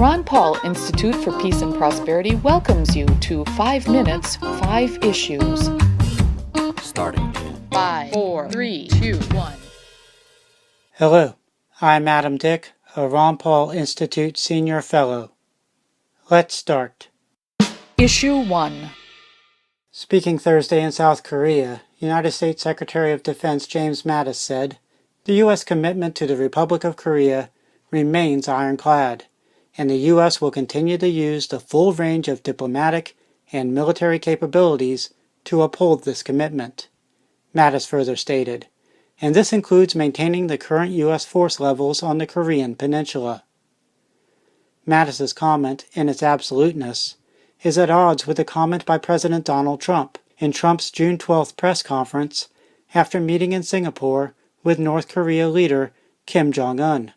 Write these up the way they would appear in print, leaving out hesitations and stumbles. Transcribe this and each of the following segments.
Ron Paul Institute for Peace and Prosperity welcomes you to 5 Minutes, 5 Issues. Starting in 5, 4, 3, 2, 1. Hello, I'm Adam Dick, a Ron Paul Institute Senior Fellow. Let's start. Issue 1. Speaking Thursday in South Korea, United States Secretary of Defense James Mattis said, "The U.S. commitment to the Republic of Korea remains ironclad, and the U.S. will continue to use the full range of diplomatic and military capabilities to uphold this commitment," Mattis further stated, and this includes maintaining the current U.S. force levels on the Korean peninsula. Mattis's comment, in its absoluteness, is at odds with a comment by President Donald Trump in Trump's June 12th press conference after meeting in Singapore with North Korea leader Kim Jong-un.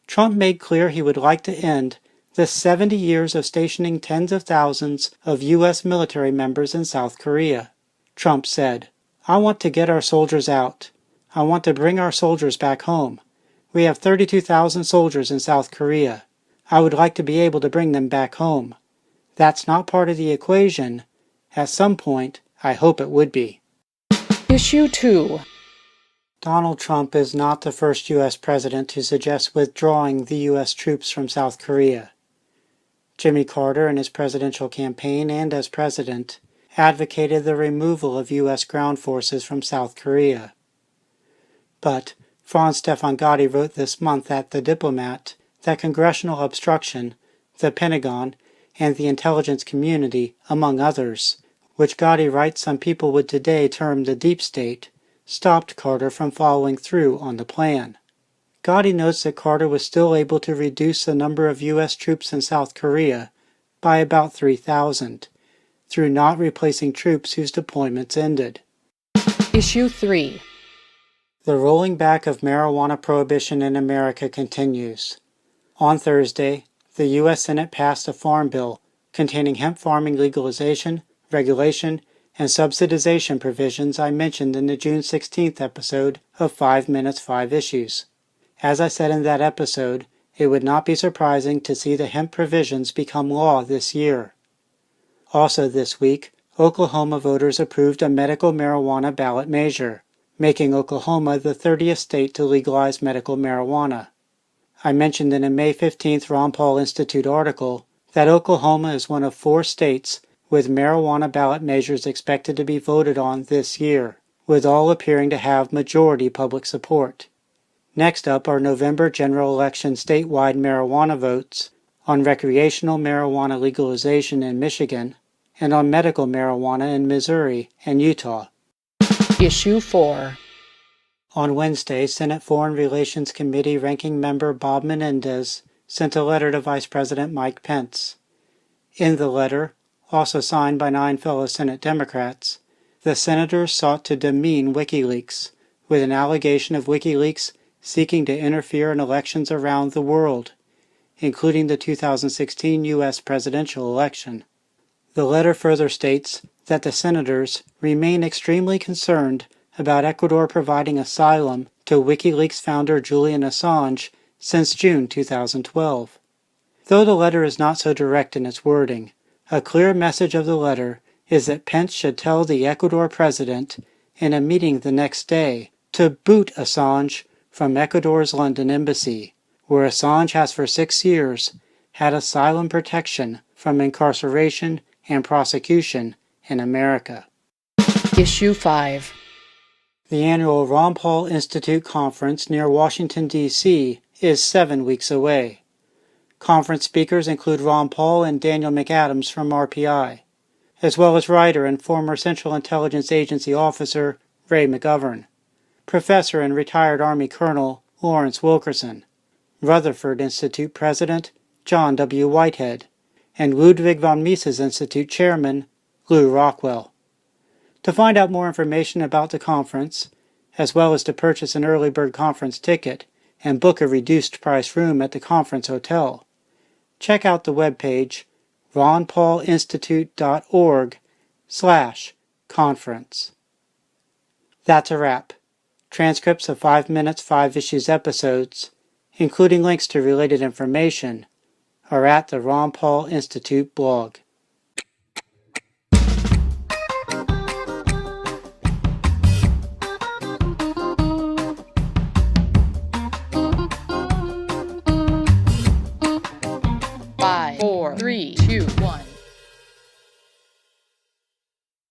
Trump made clear he would like to end the 70 years of stationing tens of thousands of U.S. military members in South Korea. Trump said, "I want to get our soldiers out. I want to bring our soldiers back home. We have 32,000 soldiers in South Korea. I would like to be able to bring them back home. That's not part of the equation. At some point, I hope it would be." Issue 2. Donald Trump is not the first U.S. president to suggest withdrawing the U.S. troops from South Korea. Jimmy Carter, in his presidential campaign and as president, advocated the removal of U.S. ground forces from South Korea. But Franz Stefan Gotti wrote this month at The Diplomat that congressional obstruction, the Pentagon, and the intelligence community, among others, which Gotti writes some people would today term the deep state, stopped Carter from following through on the plan. Gotti notes that Carter was still able to reduce the number of U.S. troops in South Korea by about 3,000, through not replacing troops whose deployments ended. Issue 3. The rolling back of marijuana prohibition in America continues. On Thursday, the U.S. Senate passed a farm bill containing hemp farming legalization, regulation, and subsidization provisions I mentioned in the June 16th episode of 5 Minutes, 5 Issues. As I said in that episode, it would not be surprising to see the hemp provisions become law this year. Also this week, Oklahoma voters approved a medical marijuana ballot measure, making Oklahoma the 30th state to legalize medical marijuana. I mentioned in a May 15th Ron Paul Institute article that Oklahoma is one of 4 states with marijuana ballot measures expected to be voted on this year, with all appearing to have majority public support. Next up are November general election statewide marijuana votes on recreational marijuana legalization in Michigan and on medical marijuana in Missouri and Utah. Issue 4. On Wednesday, Senate Foreign Relations Committee Ranking Member Bob Menendez sent a letter to Vice President Mike Pence. In the letter, also signed by 9 fellow Senate Democrats, the senators sought to demean WikiLeaks, with an allegation of WikiLeaks seeking to interfere in elections around the world, including the 2016 U.S. presidential election. The letter further states that the senators remain extremely concerned about Ecuador providing asylum to WikiLeaks founder Julian Assange since June 2012. Though the letter is not so direct in its wording, a clear message of the letter is that Pence should tell the Ecuador president in a meeting the next day to boot Assange from Ecuador's London embassy, where Assange has for 6 years had asylum protection from incarceration and prosecution in America. Issue 5. The annual Ron Paul Institute Conference near Washington, D.C. is 7 weeks away. Conference speakers include Ron Paul and Daniel McAdams from RPI, as well as writer and former Central Intelligence Agency officer Ray McGovern, professor and retired Army Colonel Lawrence Wilkerson, Rutherford Institute President John W. Whitehead, and Ludwig von Mises Institute Chairman Lou Rockwell. To find out more information about the conference, as well as to purchase an early bird conference ticket and book a reduced price room at the conference hotel, check out the webpage ronpaulinstitute.org/conference. That's a wrap. Transcripts of 5 Minutes, 5 Issues episodes, including links to related information, or at the Ron Paul Institute blog. Five, four, three, two, one.